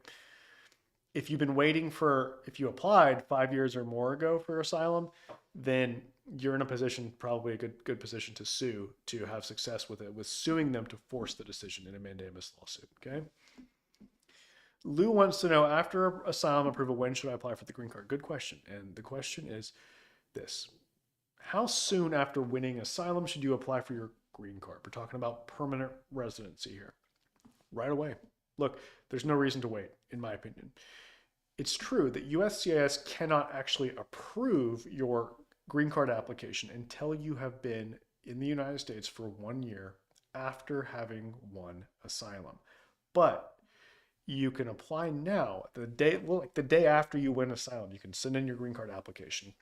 If you've been waiting for, if you applied 5 years or more ago for asylum, then you're in a position, probably a good position to sue, to have success with it, with suing them to force the decision in a mandamus lawsuit. Okay. Lou wants to know, after asylum approval, when should I apply for the green card? Good question. And the question is this: how soon after winning asylum should you apply for your green card? We're talking about permanent residency here. Right away. Look, there's no reason to wait, in my opinion. It's true that USCIS cannot actually approve your green card application until you have been in the United States for 1 year after having won asylum. But you can apply now, the day after you win asylum. You can send in your green card application.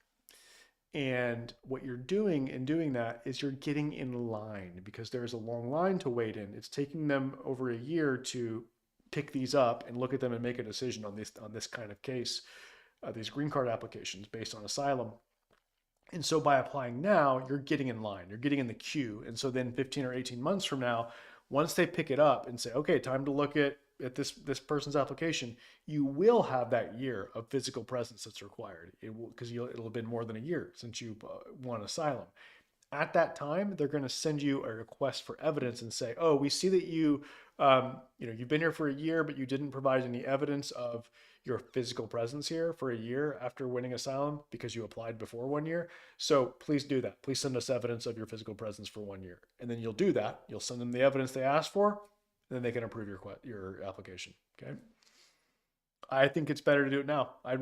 And what you're doing in doing that is you're getting in line, because there's a long line to wait in. It's taking them over a year to pick these up and look at them and make a decision on this kind of case, these green card applications based on asylum. And so by applying now, you're getting in line, you're getting in the queue. And so then 15 or 18 months from now, once they pick it up and say, okay, time to look at this person's application, you will have that year of physical presence that's required. Because it'll have been more than a year since you won asylum. At that time, they're going to send you a request for evidence and say, oh, we see that you've been here for a year, but you didn't provide any evidence of your physical presence here for a year after winning asylum because you applied before 1 year. So please do that. Please send us evidence of your physical presence for 1 year. And then you'll do that. You'll send them the evidence they asked for, and then they can approve your application. Okay. I think it's better to do it now. I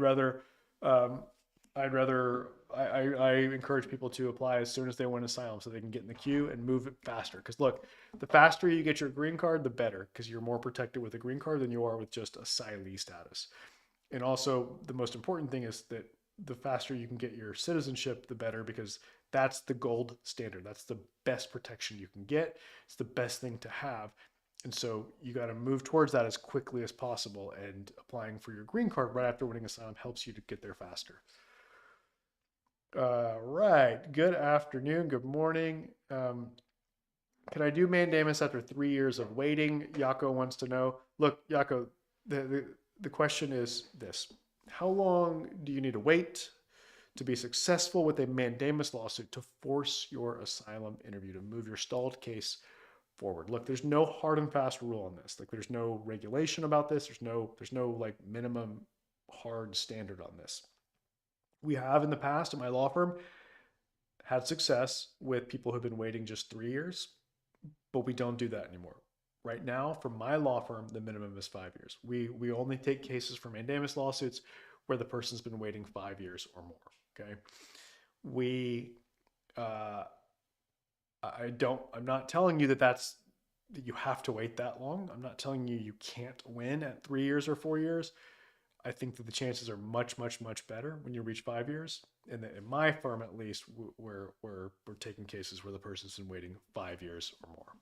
encourage people to apply as soon as they win asylum so they can get in the queue and move it faster. Because look, the faster you get your green card, the better, because you're more protected with a green card than you are with just asylee status. And also, the most important thing is that the faster you can get your citizenship, the better, because that's the gold standard. That's the best protection you can get. It's the best thing to have. And so you got to move towards that as quickly as possible. And applying for your green card right after winning asylum helps you to get there faster. Right. Good afternoon. Good morning. Can I do mandamus after 3 years of waiting? Yako wants to know. Look, Yako, the question is this: how long do you need to wait to be successful with a mandamus lawsuit to force your asylum interview, to move your stalled case forward? Look, there's no hard and fast rule on this. Like, there's no regulation about this. There's no like minimum hard standard on this. We have in the past at my law firm had success with people who've been waiting just 3 years, but we don't do that anymore. Right now, for my law firm, the minimum is 5 years. We only take cases for mandamus lawsuits where the person's been waiting 5 years or more. Okay, I'm not telling you that you have to wait that long. I'm not telling you you can't win at 3 years or 4 years. I think that the chances are much, much, much better when you reach 5 years. And in my firm, at least, we're taking cases where the person's been waiting 5 years or more.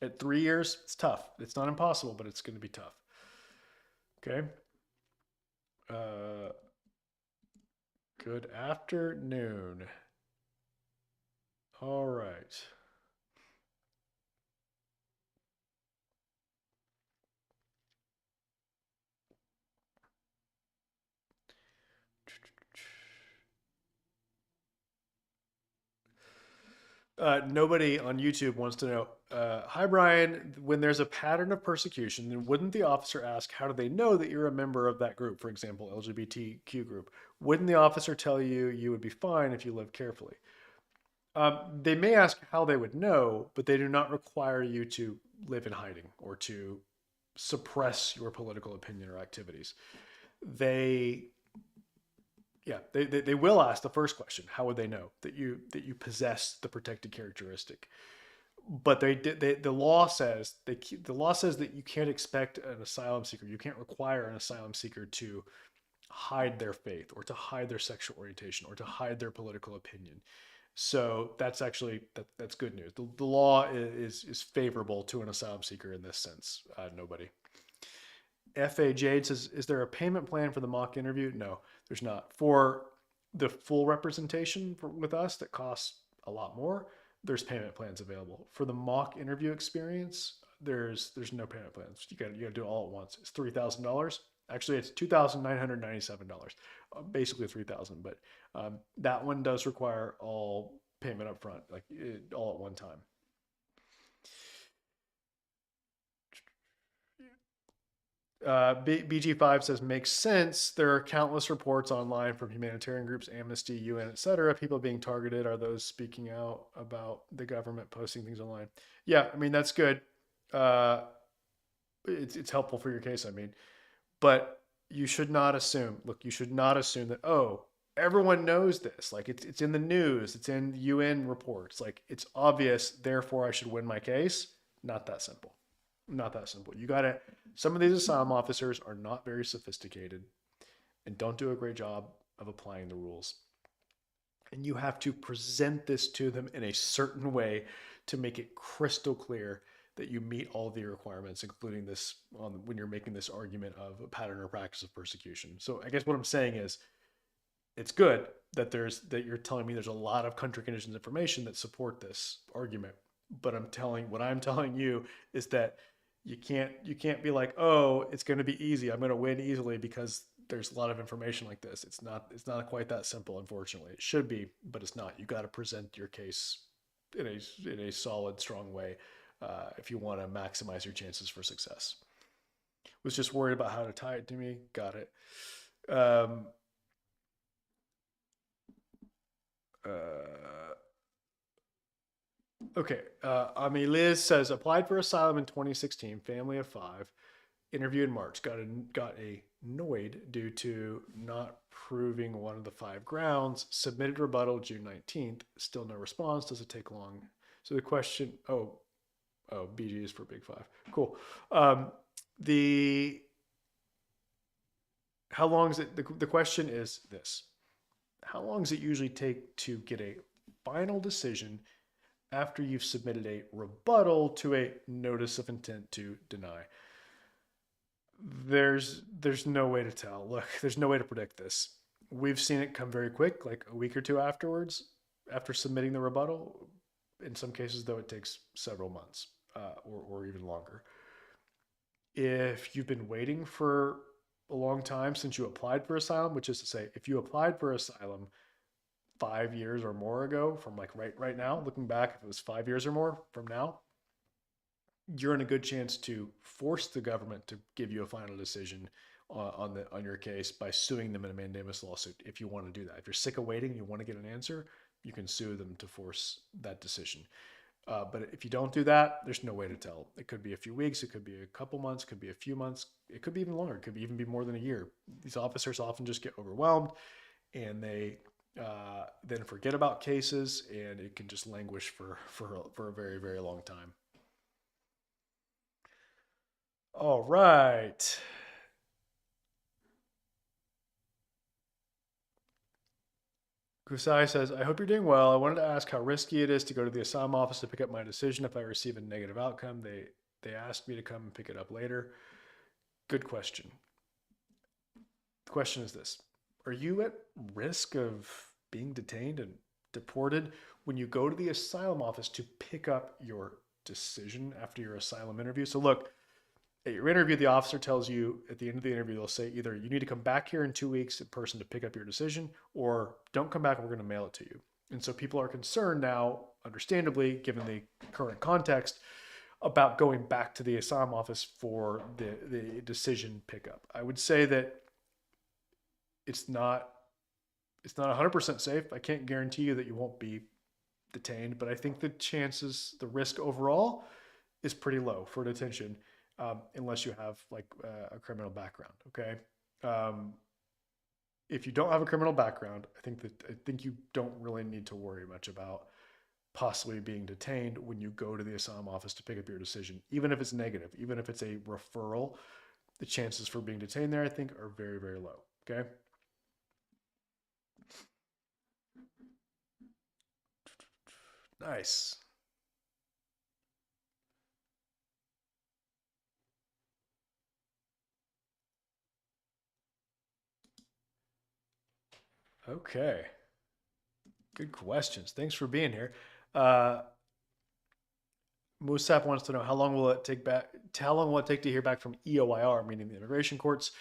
At 3 years, it's tough. It's not impossible, but it's going to be tough. Okay. Good afternoon. All right. Nobody on YouTube wants to know. Hi, Brian. When there's a pattern of persecution, then wouldn't the officer ask, how do they know that you're a member of that group? For example, LGBTQ group. Wouldn't the officer tell you you would be fine if you live carefully? They may ask how they would know, but they do not require you to live in hiding or to suppress your political opinion or activities. They will ask the first question: how would they know that you possess the protected characteristic? but the law says the law says that you can't expect an asylum seeker, you can't require an asylum seeker to hide their faith or to hide their sexual orientation or to hide their political opinion. So that's actually that's good news. The law is favorable to an asylum seeker in this sense. Nobody. FA Jade says, is there a payment plan for the mock interview? No, there's not. For the full representation with us that costs a lot more, there's payment plans available. For the mock interview experience, there's no payment plans. You got to do it all at once. It's $3,000. Actually, it's $2,997. Basically 3,000, but that one does require all payment up front, like all at one time. BG5 says makes sense. There are countless reports online from humanitarian groups, Amnesty, UN, etc. People being targeted. Are those speaking out about the government posting things online? Yeah, I mean that's good. Uh, it's helpful for your case. I mean, but you should not assume. Look, you should not assume that everyone knows this. Like it's in the news. It's in UN reports. Like it's obvious. Therefore, I should win my case. Not that simple. Not that simple. You got to, some of these asylum officers are not very sophisticated and don't do a great job of applying the rules. And you have to present this to them in a certain way to make it crystal clear that you meet all the requirements, including this when you're making this argument of a pattern or practice of persecution. So I guess what I'm saying is it's good that that you're telling me there's a lot of country conditions information that support this argument. But what I'm telling you is that you can't be like, oh, it's going to be easy. I'm going to win easily because there's a lot of information like this. It's not quite that simple, unfortunately. It should be, but it's not. You got to present your case in a solid, strong way if you want to maximize your chances for success. Was just worried about how to tie it to me. Got it. Um, uh, okay. Liz says applied for asylum in 2016, family of five. Interview in March. Got annoyed due to not proving one of the five grounds. Submitted rebuttal June 19th. Still no response. Does it take long? So the question. BG is for Big Five. Cool. The how long is it? The question is this: how long does it usually take to get a final decision after you've submitted a rebuttal to a notice of intent to deny? There's no way to tell. Look, there's no way to predict this. We've seen it come very quick, like a week or two afterwards, after submitting the rebuttal. In some cases, though, it takes several months or even longer. If you've been waiting for a long time since you applied for asylum, which is to say, if you applied for asylum 5 years or more ago, from like right now, looking back, if it was 5 years or more from now, you're in a good chance to force the government to give you a final decision on your case by suing them in a mandamus lawsuit. If you want to do that, if you're sick of waiting, you want to get an answer, you can sue them to force that decision. But if you don't do that, there's no way to tell. It could be a few weeks, it could be a couple months, it could be a few months, it could be even longer, it could even be more than a year. These officers often just get overwhelmed and they then forget about cases, and it can just languish for a very, very long time. All right. Kusai says, I hope you're doing well. I wanted to ask how risky it is to go to the asylum office to pick up my decision if I receive a negative outcome. They asked me to come and pick it up later. Good question. The question is this: are you at risk of being detained and deported when you go to the asylum office to pick up your decision after your asylum interview? So look, at your interview, the officer tells you at the end of the interview, they'll say either you need to come back here in 2 weeks in person to pick up your decision, or don't come back and we're going to mail it to you. And so people are concerned now, understandably, given the current context, about going back to the asylum office for the decision pickup. I would say that it's not 100% safe. I can't guarantee you that you won't be detained, but I think the risk overall is pretty low for detention, unless you have like a criminal background. Okay. If you don't have a criminal background, I think you don't really need to worry much about possibly being detained when you go to the asylum office to pick up your decision. Even if it's negative, even if it's a referral, the chances for being detained there, I think, are very, very low. Okay. Nice. Okay. Good questions. Thanks for being here. Uh, Musab wants to know how long will it take back? How long will it take to hear back from EOIR, meaning the immigration courts,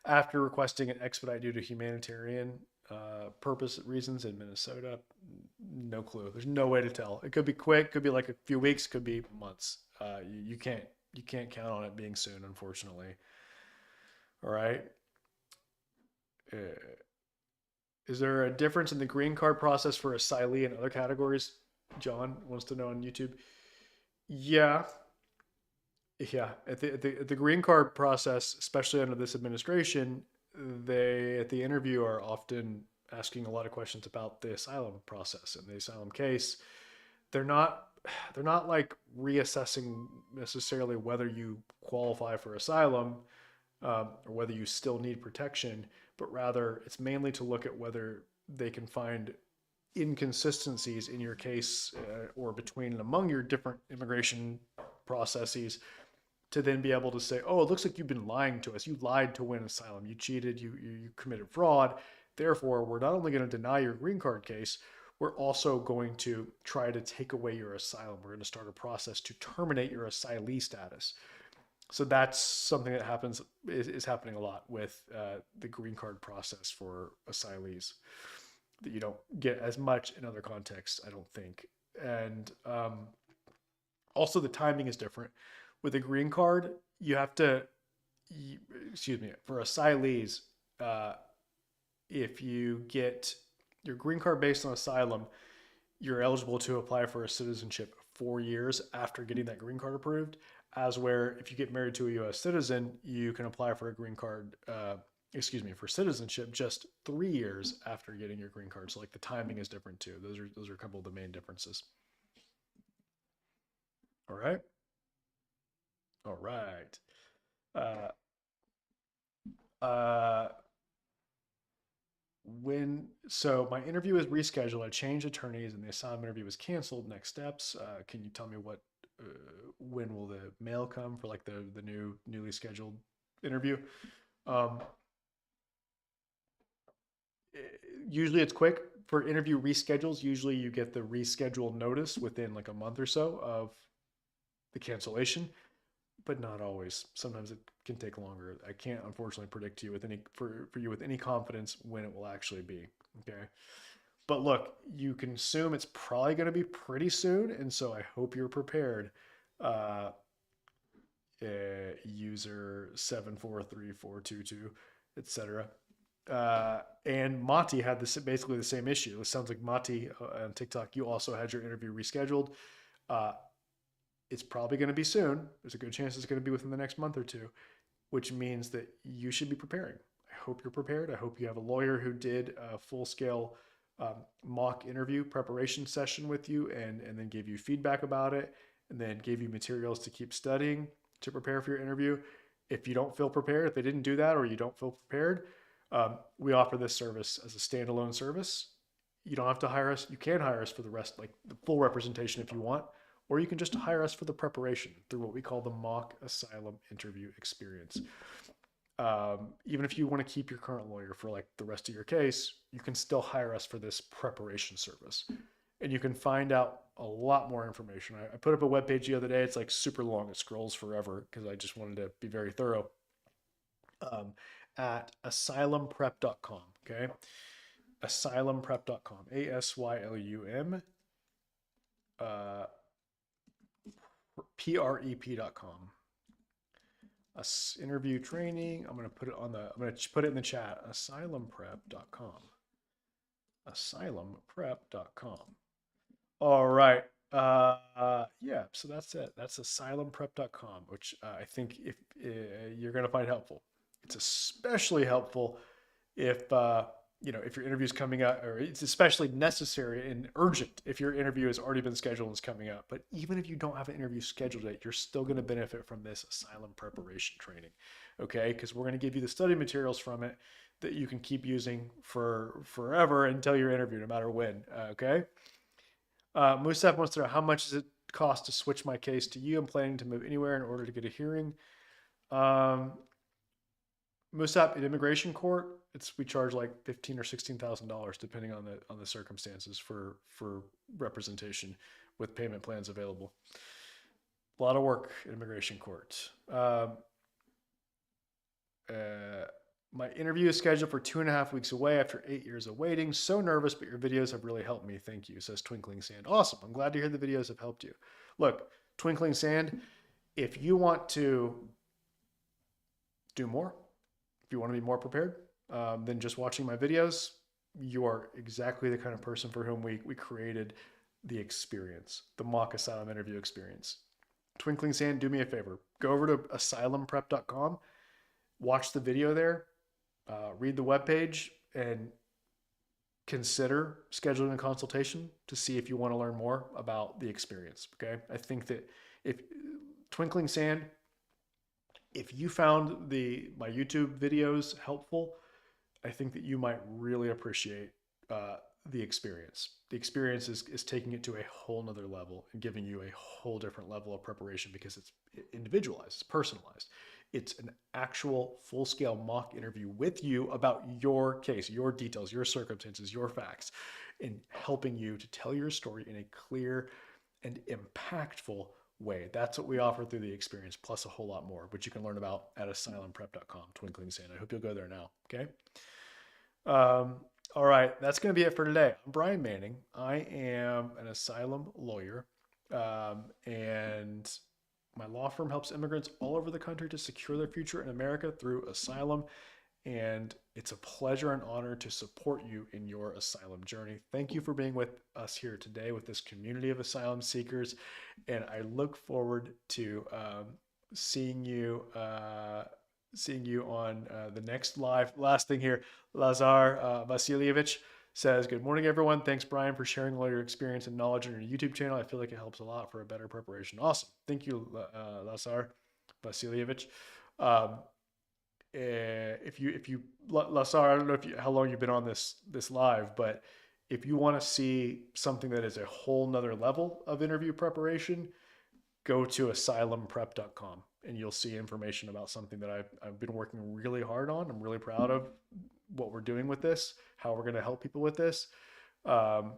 after requesting an expedite due to humanitarian purpose reasons in Minnesota? No clue. There's no way to tell. It could be quick. Could be like a few weeks. Could be months. You can't count on it being soon, unfortunately. All right. Uh, is there a difference in the green card process for asylee and other categories? John wants to know on YouTube. Yeah, yeah. At the green card process, especially under this administration, they at the interview are often asking a lot of questions about the asylum process and the asylum case. They're not they're not like reassessing necessarily whether you qualify for asylum, or whether you still need protection, but rather it's mainly to look at whether they can find inconsistencies in your case, or between and among your different immigration processes, to then be able to say, oh, it looks like you've been lying to us. You lied to win asylum. You cheated. You committed fraud. Therefore, we're not only going to deny your green card case, we're also going to try to take away your asylum. We're going to start a process to terminate your asylee status. So that's something that is happening a lot with the green card process for asylees that you don't get as much in other contexts, I don't think. And also, the timing is different. With a green card, you have to, excuse me, for asylees, uh, if you get your green card based on asylum, you're eligible to apply for a citizenship 4 years after getting that green card approved. As where if you get married to a U.S. citizen, you can apply for a green card, for citizenship just 3 years after getting your green card. So like the timing is different too. Those are a couple of the main differences. All right. All right. Uh, uh, my interview is rescheduled. I changed attorneys and the asylum interview was canceled. Next steps. Can you tell me uh, when will the mail come for like the newly scheduled interview? Um, Usually it's quick for interview reschedules. Usually you get the rescheduled notice within like a month or so of the cancellation, but not always. Sometimes it can take longer. I can't unfortunately predict to you with any for you with any confidence when it will actually be. Okay. But look, you can assume it's probably going to be pretty soon, and so I hope you're prepared. Uh, User 743422, etc. And Mati had this basically the same issue. It sounds like Mati on TikTok, you also had your interview rescheduled. Uh, it's probably going to be soon. There's a good chance it's going to be within the next month or two, which means that you should be preparing. I hope you're prepared. I hope you have a lawyer who did a full scale mock interview preparation session with you, and then gave you feedback about it, and then gave you materials to keep studying to prepare for your interview. If you don't feel prepared, if they didn't do that or you don't feel prepared, we offer this service as a standalone service. You don't have to hire us. You can hire us for the rest, like the full representation if you want, or you can just hire us for the preparation through what we call the mock asylum interview experience. Even if you want to keep your current lawyer for like the rest of your case, you can still hire us for this preparation service. And you can find out a lot more information. I put up a webpage the other day. It's like super long. It scrolls forever because I just wanted to be very thorough. Um, at asylumprep.com. Okay. Asylumprep.com. ASYLUM PREP.com. Interview training. I'm going to put it in the chat. Asylumprep.com. Asylumprep.com. All right. Yeah, so that's it. That's asylumprep.com, which I think if you're going to find helpful. It's especially helpful if if your interview is coming up, or it's especially necessary and urgent if your interview has already been scheduled and is coming up. But even if you don't have an interview scheduled yet, you're still going to benefit from this asylum preparation training, okay? Because we're going to give you the study materials from it that you can keep using for forever until your interview, no matter when, okay? Musaf wants to know, how much does it cost to switch my case to you? I'm planning to move anywhere in order to get a hearing. Musab, in immigration court, we charge like $15,000 or $16,000 depending on the circumstances for representation with payment plans available. A lot of work in immigration court. My interview is scheduled for 2.5 weeks away after 8 years of waiting. So nervous, but your videos have really helped me. Thank you, says Twinkling Sand. Awesome. I'm glad to hear the videos have helped you. Look, Twinkling Sand, if you want to do more, if you want to be more prepared than just watching my videos, you are exactly the kind of person for whom we created the experience, the mock asylum interview experience. Twinkling Sand, do me a favor. Go over to asylumprep.com, watch the video there, read the webpage, and consider scheduling a consultation to see if you want to learn more about the experience. Okay. I think that if Twinkling Sand, if you found my YouTube videos helpful, I think that you might really appreciate the experience. The experience is taking it to a whole nother level and giving you a whole different level of preparation because it's individualized, it's personalized. It's an actual full-scale mock interview with you about your case, your details, your circumstances, your facts, and helping you to tell your story in a clear and impactful way. That's what we offer through the experience, plus a whole lot more, which you can learn about at asylumprep.com, Twinkling Sand. I hope you'll go there now, okay? All right, that's going to be it for today. I'm Brian Manning. I am an asylum lawyer, and my law firm helps immigrants all over the country to secure their future in America through asylum. And it's a pleasure and honor to support you in your asylum journey. Thank you for being with us here today with this community of asylum seekers. And I look forward to seeing you on the next live. Last thing here, Lazar Vasilyevich says, good morning, everyone. Thanks, Brian, for sharing all your experience and knowledge on your YouTube channel. I feel like it helps a lot for a better preparation. Awesome. Thank you, Lazar Vasilyevich. If you Lazar, I don't know how long you've been on this live, but if you want to see something that is a whole nother level of interview preparation, go to asylumprep.com and you'll see information about something that I've been working really hard on. I'm really proud of what we're doing with this, how we're going to help people with this. Oh,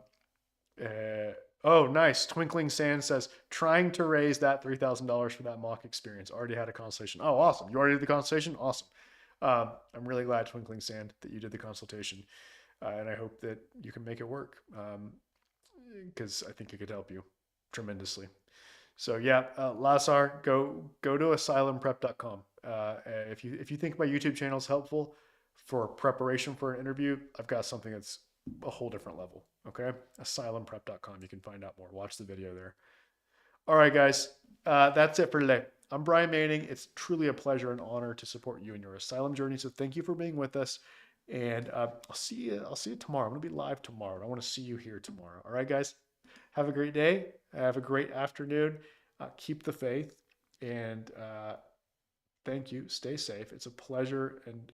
nice. Twinkling Sand says, trying to raise that $3,000 for that mock experience. Already had a consultation. Oh, awesome. You already did the consultation? Awesome. I'm really glad, Twinkling Sand, that you did the consultation. And I hope that you can make it work because I think it could help you tremendously. So yeah, Lazar, go to asylumprep.com. If you think my YouTube channel is helpful for preparation for an interview, I've got something that's a whole different level. Okay, asylumprep.com. You can find out more. Watch the video there. All right, guys, that's it for today. I'm Brian Manning. It's truly a pleasure and honor to support you in your asylum journey. So thank you for being with us, and I'll see you tomorrow. I'm gonna be live tomorrow. I want to see you here tomorrow. All right, guys. Have a great day. Have a great afternoon. Keep the faith. And thank you. Stay safe. It's a pleasure and